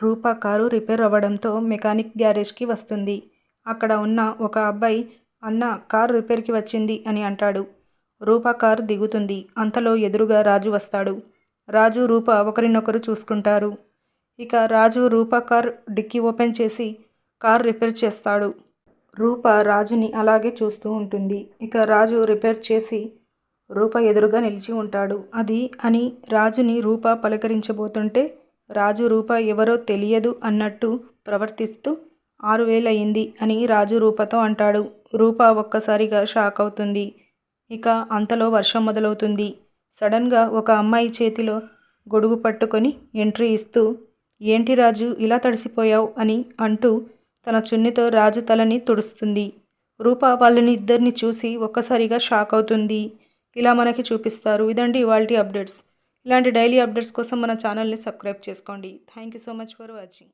రూప car repair అవ్వడంతో mechanic గ్యారేజ్కి వస్తుంది. అక్కడ ఉన్న ఒక అబ్బాయి అన్నా కారు రిపేర్కి వచ్చింది అని అంటాడు. రూప కారు దిగుతుంది. అంతలో ఎదురుగా రాజు వస్తాడు. రాజు రూప ఒకరినొకరు చూసుకుంటారు. ఇక రాజు రూప కార్ డిక్కీ ఓపెన్ చేసి కారు రిపేర్ చేస్తాడు. రూప రాజుని అలాగే చూస్తూ ఉంటుంది. ఇక రాజు రిపేర్ చేసి రూప ఎదురుగా నిలిచి ఉంటాడు. అది అని రాజుని రూప పలకరించబోతుంటే రాజు రూప ఎవరో తెలియదు అన్నట్టు ప్రవర్తిస్తూ 6,000 అయింది అని రాజు రూపతో అంటాడు. రూప ఒక్కసారిగా షాక్ అవుతుంది. ఇక అంతలో వర్షం మొదలవుతుంది. సడన్గా ఒక అమ్మాయి చేతిలో గొడుగు పట్టుకొని ఎంట్రీ ఇస్తూ ఏంటి రాజు ఇలా తడిసిపోయావు అని అంటూ తన చున్నీతో రాజు తలని తుడుస్తుంది. రూప వాళ్ళని ఇద్దరిని చూసి ఒక్కసారిగా షాక్ అవుతుంది. ఇలా మనకి చూపిస్తారు. ఇదండి ఇవాల్టి అప్డేట్స్. ఇలాంటి డైలీ అప్డేట్స్ కోసం మన ఛానల్ని సబ్స్క్రైబ్ చేసుకోండి. Thank you so much for watching.